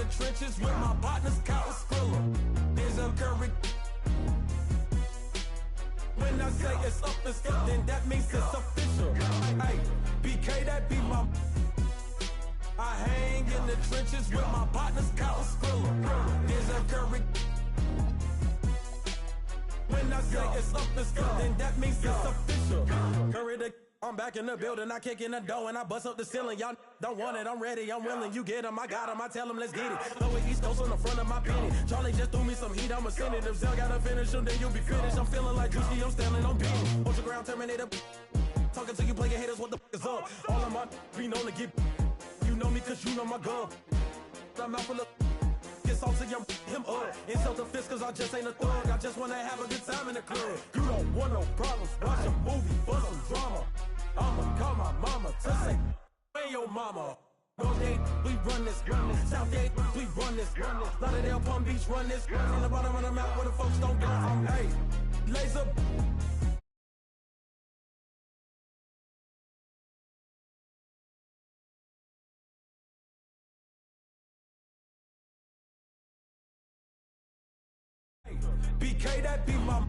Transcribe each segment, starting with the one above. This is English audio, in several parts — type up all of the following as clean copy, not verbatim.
the trenches with my partners, Kyle Skrilla. There's a curry. When I say it's up, it's up, then that means it's official. Hey, BK, that be my. I hang in the trenches with my partners, Kyle Skrilla. There's a curry. When I say it's up, it's up, then that means it's official. Curry the. I'm back in the building, I kick in the door and I bust up the ceiling. Y'all don't want it, I'm ready, I'm willing. You get them, I got them, I tell them, let's get it. Throw it East Coast on the front of my penny. Charlie just threw me some heat, I'ma send it. If Zell gotta finish them, then you'll be finished. I'm feeling like Juicy, I'm standing on beat. Ultra ground Terminator. Talking to you player haters, what the f is up? All of my be known to get. You know me cause you know my gun. I'm out full of. Get salty, I'm him up. Insult the fist cause I just ain't a thug. I just wanna have a good time in the club. You don't want no problems, watch a movie for some drama. I'ma call my mama to say, hey yo mama. North Gate, we run this. South Gate, we run this. Lauderdale, Palm Beach, run this. In the bottom of the map where the folks don't go. I'm hey, laser. BK, that be my.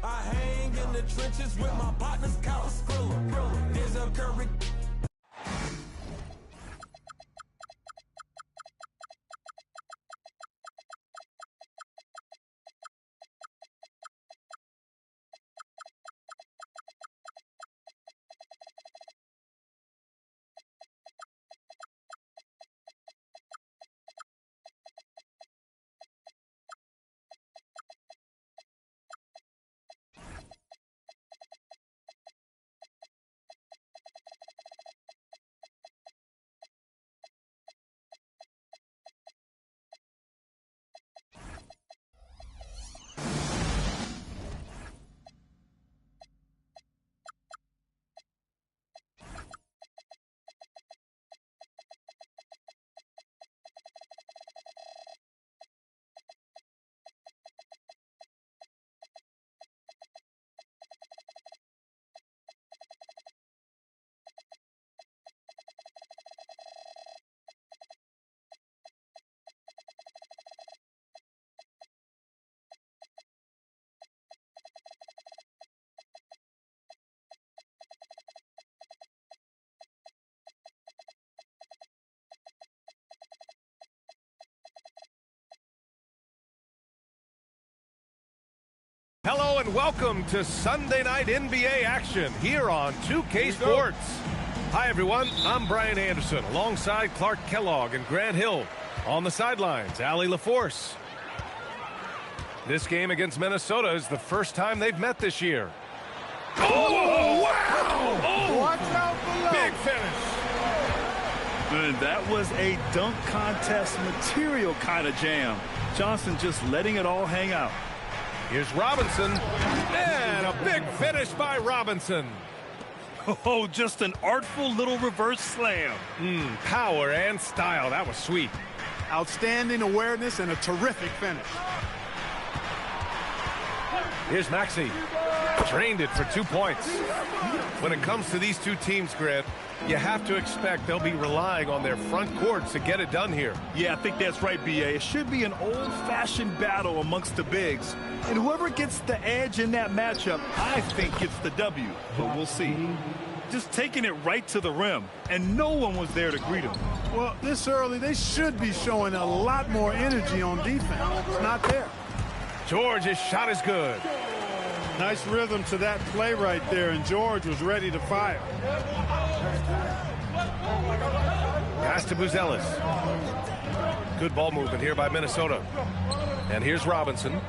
I hang in the trenches with my partners, Kyle Skrilla. There's a curry. Hello and welcome to Sunday Night NBA action here on 2K Sports. Hi everyone, I'm Brian Anderson alongside Clark Kellogg and Grant Hill. On the sidelines, Allie LaForce. This game against Minnesota is the first time they've met this year. Oh, wow! Oh, watch out below. Big finish. And that was a dunk contest material kind of jam. Johnson just letting it all hang out. Here's Robinson, and a big finish by Robinson. Oh, just an artful little reverse slam. Power and style, that was sweet. Outstanding awareness and a terrific finish. Here's Maxey, drained it for 2 points. When it comes to these two teams, Grant, you have to expect they'll be relying on their front courts to get it done here. Yeah, I think that's right, B.A. It should be an old-fashioned battle amongst the bigs. And whoever gets the edge in that matchup, I think gets the W. But we'll see. Just taking it right to the rim, and no one was there to greet him. Well, this early, they should be showing a lot more energy on defense. It's not there. George's shot is good. Nice rhythm to that play right there, and George was ready to fire. Pass to Buzelis. Good ball movement here by Minnesota. And here's Robinson.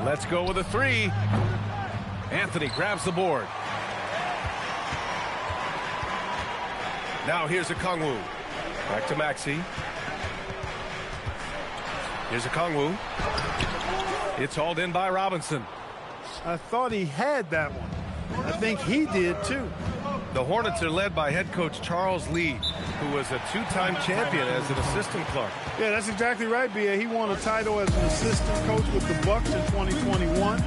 Let's go with a three. Anthony grabs the board. Now here's Okongwu. Back to Maxey. Here's Okongwu. It's hauled in by Robinson. I thought he had that one. I think he did too. The Hornets are led by head coach Charles Lee, who was a two-time champion as an assistant, Clark. Yeah, that's exactly right, B.A. He won a title as an assistant coach with the Bucks in 2021.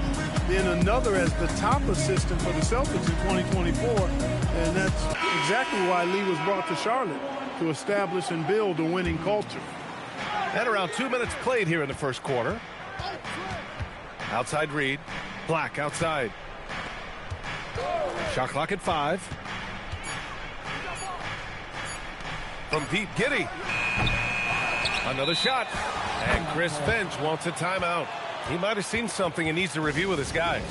then another as the top assistant for the Celtics in 2024. And that's exactly why Lee was brought to Charlotte, to establish and build a winning culture. And around 2 minutes played here in the first quarter. Outside Reed. Black outside. Shot clock at 5. From deep, Giddey. Another shot. And Chris Finch wants a timeout. He might have seen something and needs to review with his guys.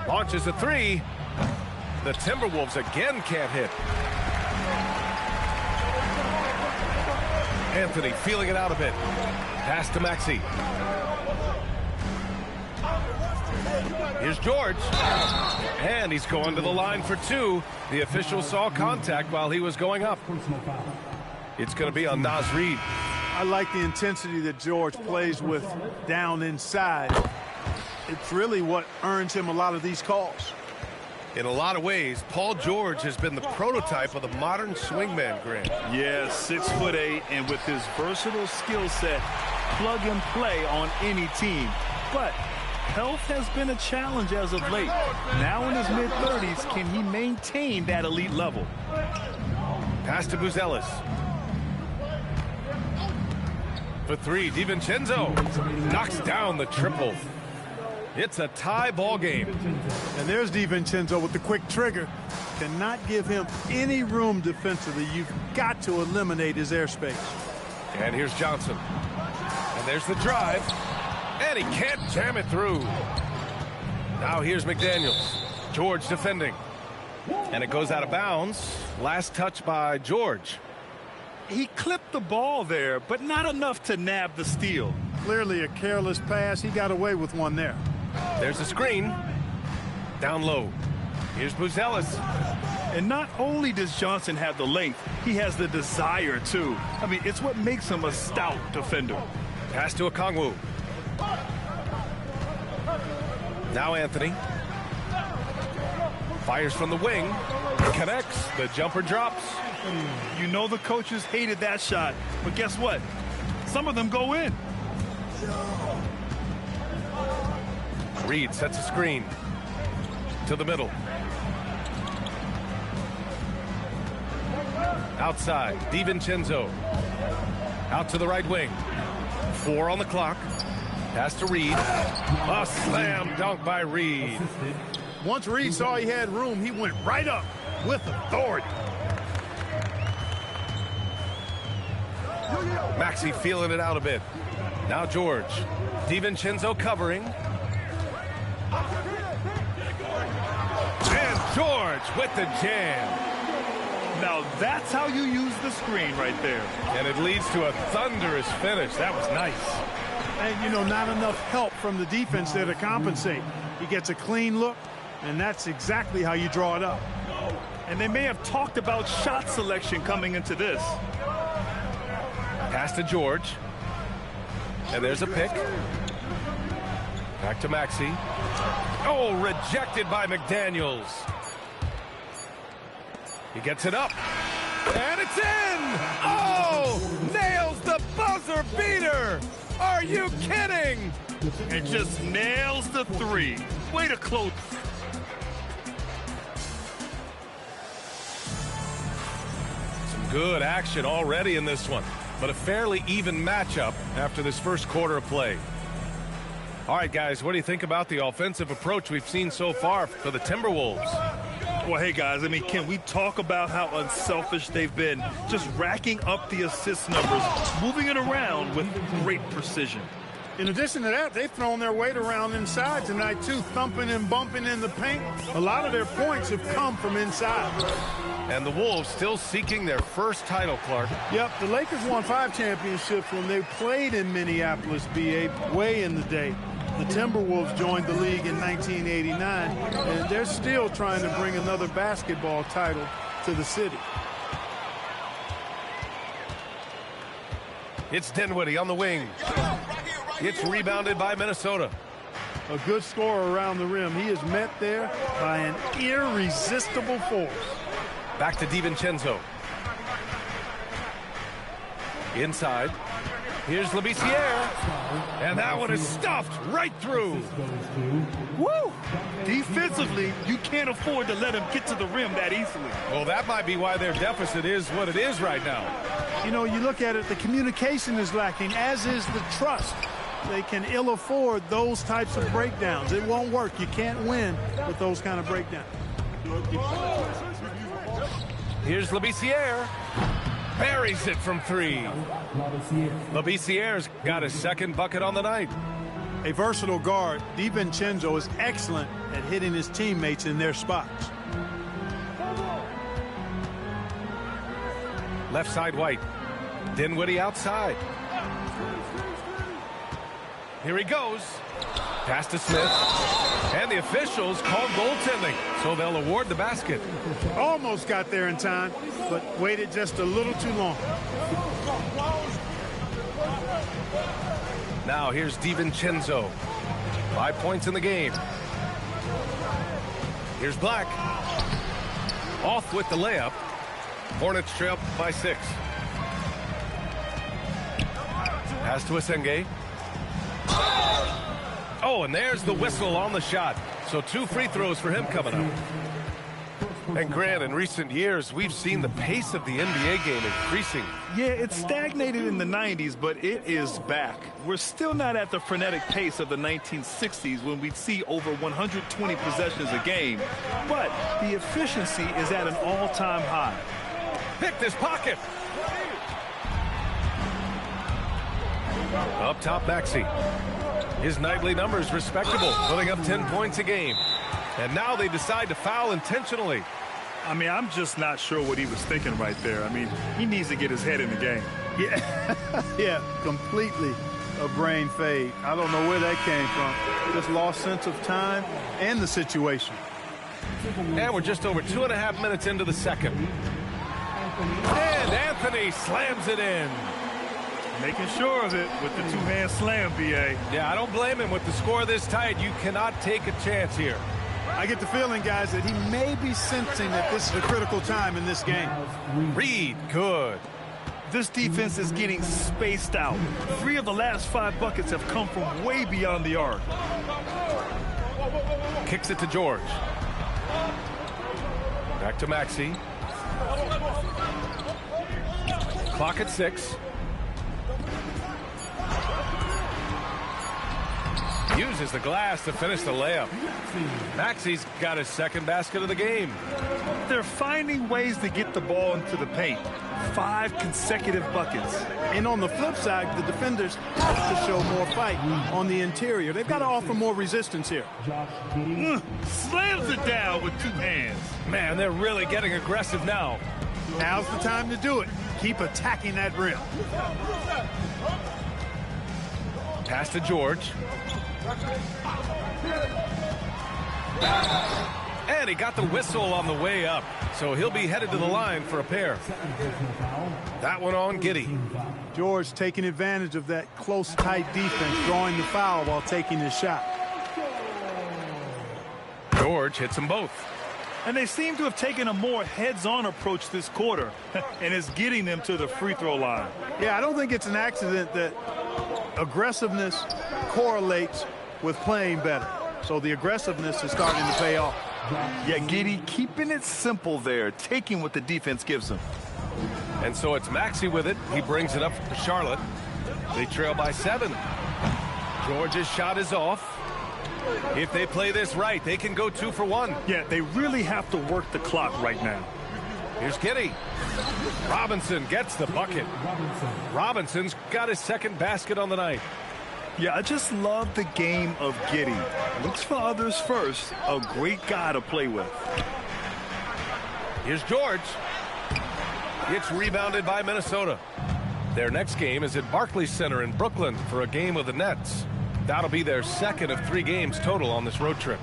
Launches a 3. The Timberwolves again can't hit. Anthony feeling it out a bit. Pass to Maxey. Here's George. And he's going to the line for 2. The official saw contact while he was going up. It's going to be on Naz Reid. I like the intensity that George plays with down inside. It's really what earns him a lot of these calls. In a lot of ways, Paul George has been the prototype of the modern swingman, Grant. Yeah, 6'8", and with his versatile skill set, plug and play on any team. But health has been a challenge as of late. Now in his mid-30s, can he maintain that elite level? Pass to Buzelis. For 3, DiVincenzo knocks down the triple. It's a tie ball game. And there's DiVincenzo with the quick trigger. Cannot give him any room defensively. You've got to eliminate his airspace. And here's Johnson. And there's the drive. And he can't jam it through. Now here's McDaniels. George defending. And it goes out of bounds. Last touch by George. He clipped the ball there, but not enough to nab the steal. Clearly a careless pass. He got away with one there. There's a screen. Down low. Here's Buzelis. And not only does Johnson have the length, he has the desire, too. I mean, it's what makes him a stout defender. Pass to Okongwu. Now Anthony. Fires from the wing. Connects. The jumper drops. You know the coaches hated that shot, but guess what? Some of them go in. Reed sets a screen to the middle. Outside, DiVincenzo. Out to the right wing. 4 on the clock. Pass to Reed. A slam dunk by Reed. Once Reed saw he had room, he went right up with authority. Maxey feeling it out a bit. Now George. DiVincenzo covering. And George with the jam. Now that's how you use the screen right there. And it leads to a thunderous finish. That was nice. And, you know, not enough help from the defense there to compensate. He gets a clean look, and that's exactly how you draw it up. And they may have talked about shot selection coming into this. Pass to George. And there's a pick. Back to Maxey. Oh, rejected by McDaniels. He gets it up. And it's in! Oh! Nails the buzzer beater! Are you kidding? And just nails the 3. Way to close. Some good action already in this one, but a fairly even matchup after this first quarter of play. All right, guys, what do you think about the offensive approach we've seen so far for the Timberwolves? Well, hey, guys, I mean, can we talk about how unselfish they've been? Just racking up the assist numbers, moving it around with great precision. In addition to that, they've thrown their weight around inside tonight, too, thumping and bumping in the paint. A lot of their points have come from inside. And the Wolves still seeking their first title, Clark. Yep, the Lakers won 5 championships when they played in Minneapolis, BA, way in the day. The Timberwolves joined the league in 1989, and they're still trying to bring another basketball title to the city. It's Dinwiddie on the wing. It's rebounded by Minnesota. A good scorer around the rim. He is met there by an irresistible force. Back to DiVincenzo. Inside. Here's Labissiere. And that one is stuffed right through. Woo! Defensively, you can't afford to let him get to the rim that easily. Well, that might be why their deficit is what it is right now. You know, you look at it, the communication is lacking, as is the trust. They can ill afford those types of breakdowns. It won't work. You can't win with those kind of breakdowns. Here's Labissiere. Buries it from three. Labissiere's got his second bucket on the night. A versatile guard, DiVincenzo is excellent at hitting his teammates in their spots. Left side White. Dinwiddie outside. Here he goes. Pass to Smith. And the officials called goaltending, so they'll award the basket. Almost got there in time, but waited just a little too long. Now here's DiVincenzo. 5 points in the game. Here's Black. Off with the layup. Hornets trail by 6. Pass to Asenge. Oh, and there's the whistle on the shot. So 2 free throws for him coming up. And Grant, in recent years, we've seen the pace of the NBA game increasing. Yeah, it stagnated in the 90s, but it is back. We're still not at the frenetic pace of the 1960s when we'd see over 120 possessions a game. But the efficiency is at an all-time high. Pick this pocket. Up top, Maxey. His nightly numbers respectable, putting up 10 points a game. And now they decide to foul intentionally. I mean, I'm just not sure what he was thinking right there. I mean, he needs to get his head in the game. Yeah, yeah, completely a brain fade. I don't know where that came from. Just lost sense of time and the situation. And we're just over 2.5 minutes into the second. And Anthony slams it in. Making sure of it with the two-hand slam, B.A. Yeah, I don't blame him. With the score this tight, you cannot take a chance here. I get the feeling, guys, that he may be sensing that this is a critical time in this game. Reed, good. This defense is getting spaced out. 3 of the last 5 buckets have come from way beyond the arc. Kicks it to George. Back to Maxey. Clock at 6. Uses the glass to finish the layup. Maxey's got his second basket of the game. They're finding ways to get the ball into the paint. 5 consecutive buckets. And on the flip side, the defenders have to show more fight on the interior. They've got to offer more resistance here. Slams it down with 2 hands. Man, they're really getting aggressive now. Now's the time to do it. Keep attacking that rim. Pass to George. And he got the whistle on the way up, so he'll be headed to the line for a pair. That one on Giddey. George taking advantage of that close, tight defense, drawing the foul while taking his shot. George hits them both. And they seem to have taken a more heads-on approach this quarter, and it's getting them to the free throw line. Yeah, I don't think it's an accident that aggressiveness correlates with playing better. So the aggressiveness is starting to pay off. Yeah, Giddey keeping it simple there, taking what the defense gives him. And so it's Maxey with it. He brings it up to Charlotte. They trail by 7. George's shot is off. If they play this right, they can go 2 for 1. Yeah, they really have to work the clock right now. Here's Giddey. Robinson gets the bucket. Robinson's got his second basket on the night. Yeah, I just love the game of Giddey. Looks for others first. A great guy to play with. Here's George. It's rebounded by Minnesota. Their next game is at Barclays Center in Brooklyn for a game with the Nets. That'll be their second of 3 games total on this road trip.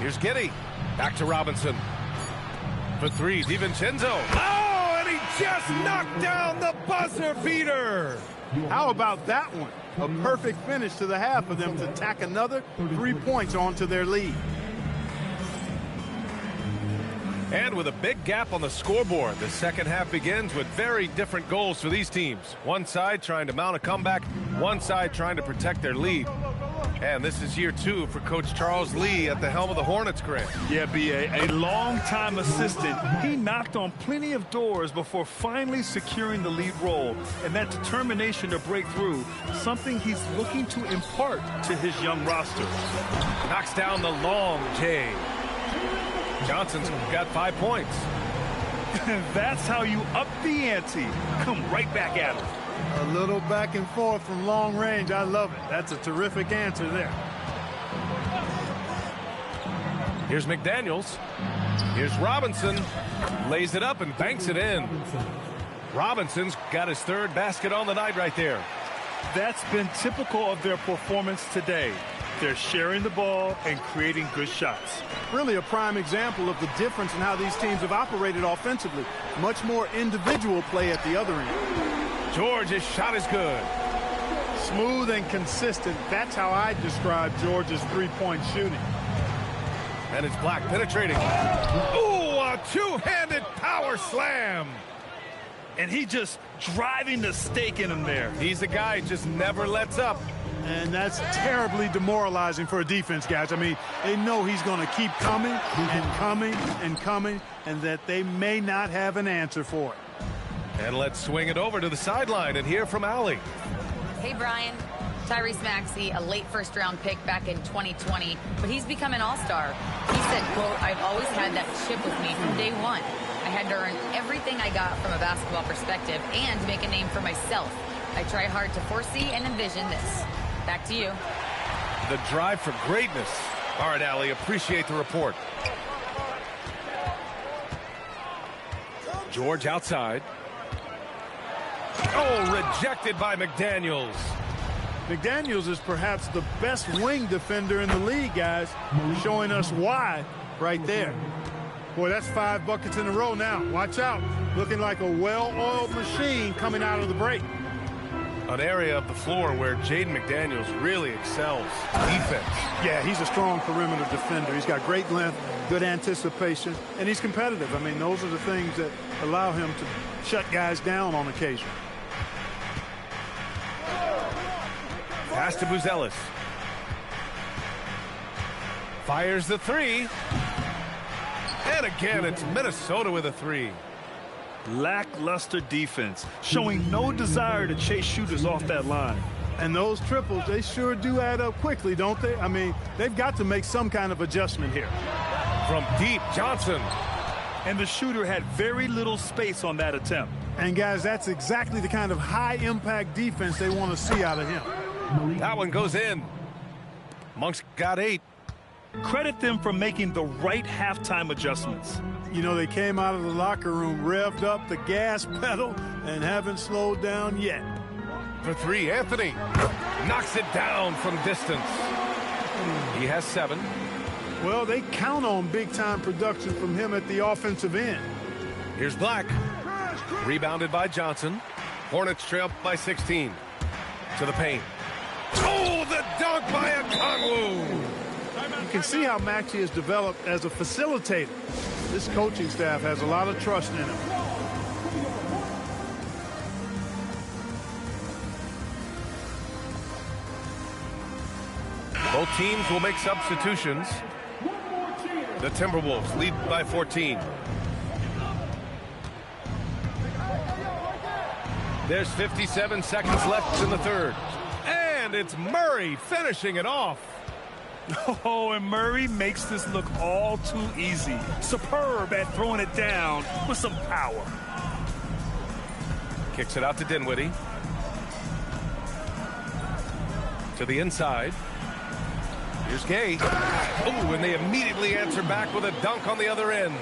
Here's Giddey. Back to Robinson. For 3, DiVincenzo. Oh, and he just knocked down the buzzer beater. How about that one? A perfect finish to the half for them to tack another 3 points onto their lead. And with a big gap on the scoreboard, the second half begins with very different goals for these teams. One side trying to mount a comeback, one side trying to protect their lead. And this is year 2 for Coach Charles Lee at the helm of the Hornets, Grant. Yeah, B.A., a long-time assistant. He knocked on plenty of doors before finally securing the lead role. And that determination to break through, something he's looking to impart to his young roster. Knocks down the long J. Johnson's got 5 points. That's how you up the ante. Come right back at him. A little back and forth from long range. I love it. That's a terrific answer there. Here's McDaniels. Here's Robinson. Lays it up and banks it in. Robinson's got his 3rd basket on the night right there. That's been typical of their performance today. They're sharing the ball and creating good shots. Really a prime example of the difference in how these teams have operated offensively. Much more individual play at the other end. George's shot is good. Smooth and consistent. That's how I describe George's three-point shooting. And it's Black penetrating. Ooh, a two-handed power slam. And he just driving the stake in him there. He's a guy who just never lets up. And that's terribly demoralizing for a defense, guys. I mean, they know he's going to keep coming and coming and coming, and that they may not have an answer for it. And let's swing it over to the sideline and hear from Allie. Hey, Brian. Tyrese Maxey, a late first-round pick back in 2020, but he's become an all-star. He said, quote, "I've always had that chip with me from day one. I had to earn everything I got from a basketball perspective and make a name for myself. I try hard to foresee and envision this." Back to you. The drive for greatness. All right, Allie, appreciate the report. George outside. Oh, rejected by McDaniels. McDaniels is perhaps the best wing defender in the league, guys. Showing us why right there. Boy, that's 5 buckets in a row now. Watch out. Looking like a well-oiled machine coming out of the break. An area of the floor where Jaden McDaniels really excels. Defense. Yeah, he's a strong perimeter defender. He's got great length, good anticipation, and he's competitive. I mean, those are the things that allow him to shut guys down on occasion. Pass to Buzelis. Fires the three. And again, it's Minnesota with a three. Lackluster defense, showing no desire to chase shooters off that line. And those triples, they sure do add up quickly, don't they? I mean, they've got to make some kind of adjustment here. From deep, Johnson. And the shooter had very little space on that attempt. And, guys, that's exactly the kind of high-impact defense they want to see out of him. That one goes in. Monk's got 8. Credit them for making the right halftime adjustments. You know, they came out of the locker room, revved up the gas pedal, and haven't slowed down yet. For 3, Anthony knocks it down from distance. He has 7. Well, they count on big-time production from him at the offensive end. Here's Black. Rebounded by Johnson. Hornets trail by 16. To the paint. Oh, the dunk by Okongwu. You can see how Maxey has developed as a facilitator. This coaching staff has a lot of trust in him. Both teams will make substitutions. The Timberwolves lead by 14. There's 57 seconds left in the third. And it's Murray finishing it off. Oh, and Murray makes this look all too easy. Superb at throwing it down with some power. Kicks it out to Dinwiddie. To the inside. Here's Gay. Oh, and they immediately answer back with a dunk on the other end.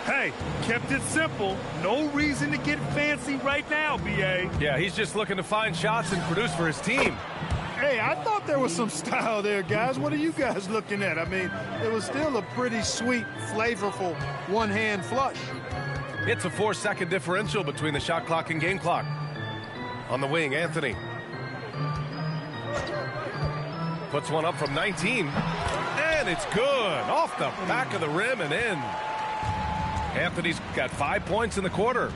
Hey, kept it simple. No reason to get fancy right now, B.A. Yeah, he's just looking to find shots and produce for his team. Hey, I thought there was some style there, guys. What are you guys looking at? I mean, it was still a pretty sweet, flavorful one-hand flush. It's a 4-second differential between the shot clock and game clock. On the wing, Anthony. Puts one up from 19. And it's good. Off the back of the rim and in. Anthony's got 5 points in the quarter.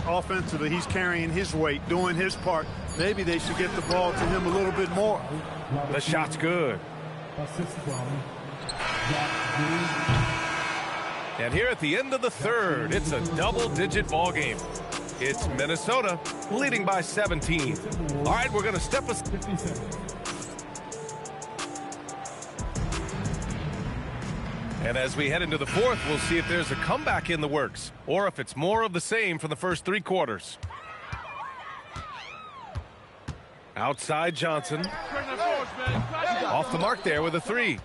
Offensively, he's carrying his weight, doing his part. Maybe they should get the ball to him a little bit more. The shot's good. And here at the end of the third, it's a double-digit ball game. It's Minnesota leading by 17. All right, we're going to step us. And as we head into the fourth, we'll see if there's a comeback in the works or if it's more of the same from the first 3 quarters. Outside Johnson. Off the mark there with a 3.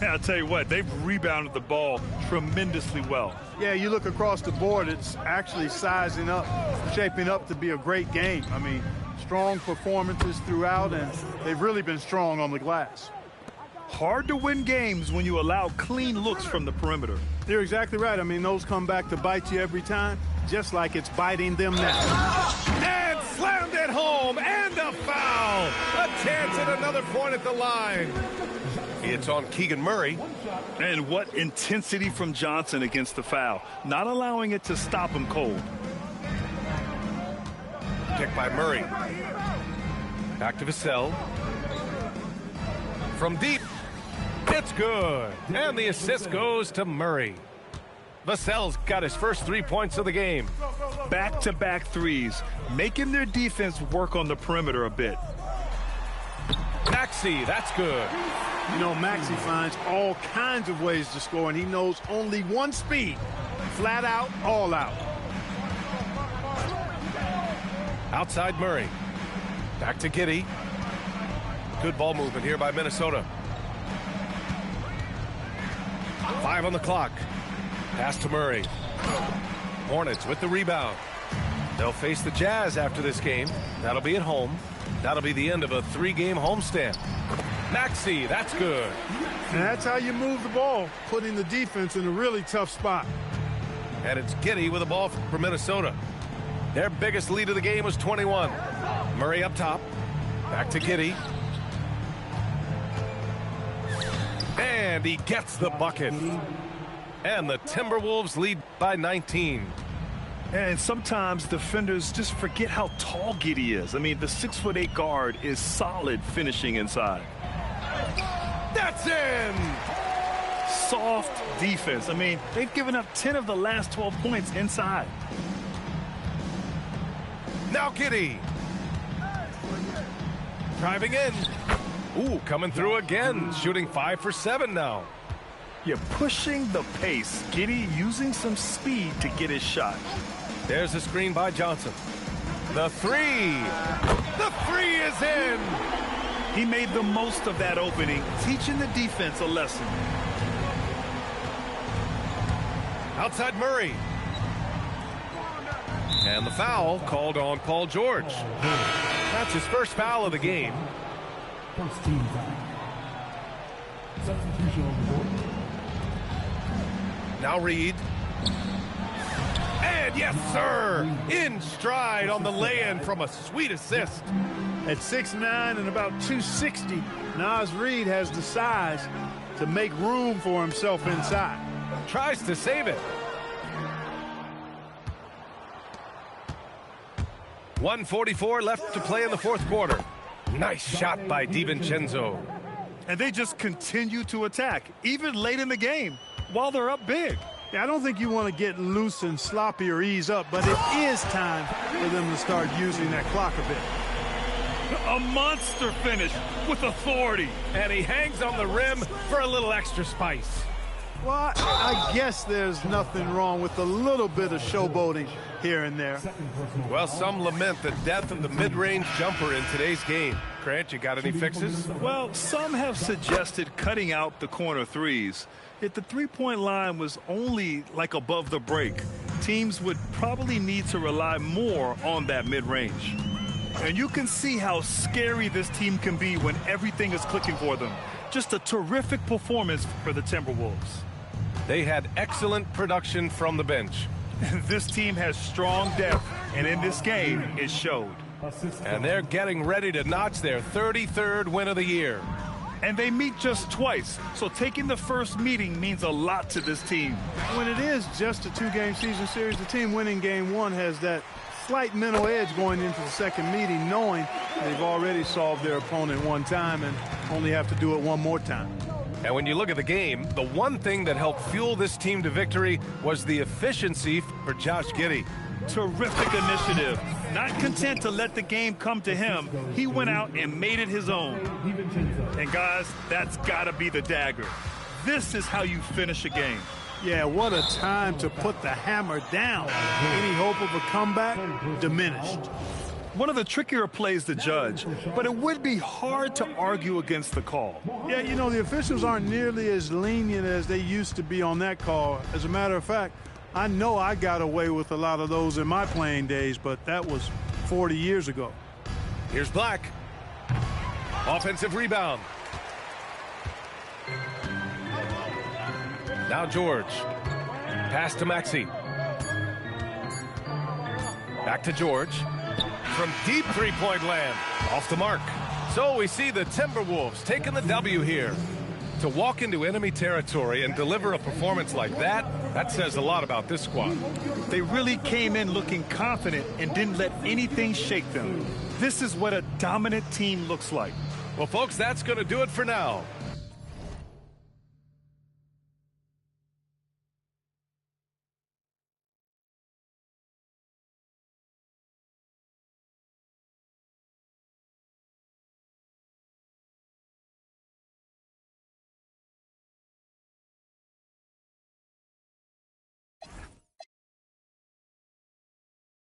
I'll tell you what, they've rebounded the ball tremendously well. Yeah, you look across the board, it's actually sizing up, shaping up to be a great game. I mean, strong performances throughout, and they've really been strong on the glass. Hard to win games when you allow clean looks from the perimeter. You're exactly right. I mean, those come back to bite you every time, just like it's biting them now. And slammed it home, and a foul. A chance at another point at the line. It's on Keegan Murray. And what intensity from Johnson against the foul. Not allowing it to stop him cold. Pick by Murray. Back to Vassell. From deep. It's good. And the assist goes to Murray. Vassell's got his first 3 points of the game. Back-to-back threes, making their defense work on the perimeter a bit. Maxey, that's good. You know, Maxey finds all kinds of ways to score, and he knows only one speed. Flat out, all out. Outside Murray. Back to Giddey. Good ball movement here by Minnesota. 5 on the clock. Pass to Murray. Hornets with the rebound. They'll face the Jazz after this game. That'll be at home. That'll be the end of a 3-game homestand. Maxey, that's good. And that's how you move the ball, putting the defense in a really tough spot. And it's Giddey with the ball for Minnesota. Their biggest lead of the game was 21. Murray up top. Back to Giddey. And he gets the bucket. And the Timberwolves lead by 19. And sometimes defenders just forget how tall Giddey is. I mean, the 6'8" guard is solid finishing inside. That's in! Soft defense. I mean, they've given up 10 of the last 12 points inside. Now Giddey. Driving in. Ooh, coming through again. Shooting 5 for 7 now. You're pushing the pace. Giddey using some speed to get his shot. There's a screen by Johnson. The 3. The 3 is in. He made the most of that opening, teaching the defense a lesson. Outside Murray. And the foul called on Paul George. That's his first foul of the game. First team foul. Substitution on the board. Now Reed. And yes, sir, in stride on the lay-in from a sweet assist. At 6'9" and about 260, Naz Reid has the size to make room for himself inside. Tries to save it. 1:44 left to play in the fourth quarter. Nice shot by DiVincenzo. And they just continue to attack, even late in the game, while they're up big. Yeah, I don't think you want to get loose and sloppy or ease up, but it is time for them to start using that clock a bit. A monster finish with authority. And he hangs on the rim for a little extra spice. Well, I guess there's nothing wrong with a little bit of showboating here and there. Well, some lament the death of the mid-range jumper in today's game. Grant, you got any fixes? Well, some have suggested cutting out the corner threes. If the three-point line was only like above the break, teams would probably need to rely more on that mid-range. And you can see how scary this team can be when everything is clicking for them. Just a terrific performance for the Timberwolves. They had excellent production from the bench. This team has strong depth, and in this game, it showed. And they're getting ready to notch their 33rd win of the year. And they meet just twice, so taking the first meeting means a lot to this team. When it is just a 2-game season series, the team winning game 1 has that slight mental edge going into the second meeting, knowing they've already solved their opponent one time and only have to do it one more time. And when you look at the game, the one thing that helped fuel this team to victory was the efficiency for Josh Giddey. Terrific initiative. Not content to let the game come to him, he went out and made it his own. And guys, that's got to be the dagger. This is how you finish a game. Yeah, what a time to put the hammer down. Any hope of a comeback diminished. One of the trickier plays to judge, but it would be hard to argue against the call. Yeah, you know, the officials aren't nearly as lenient as they used to be on that call. As a matter of fact, I know I got away with a lot of those in my playing days, but that was 40 years ago. Here's Black. Offensive rebound. Now George. Pass to Maxey. Back to George. From deep three-point land. Off the mark. So we see the Timberwolves taking the W here. To walk into enemy territory and deliver a performance like that, that says a lot about this squad. They really came in looking confident and didn't let anything shake them. This is what a dominant team looks like. Well, folks, that's going to do it for now.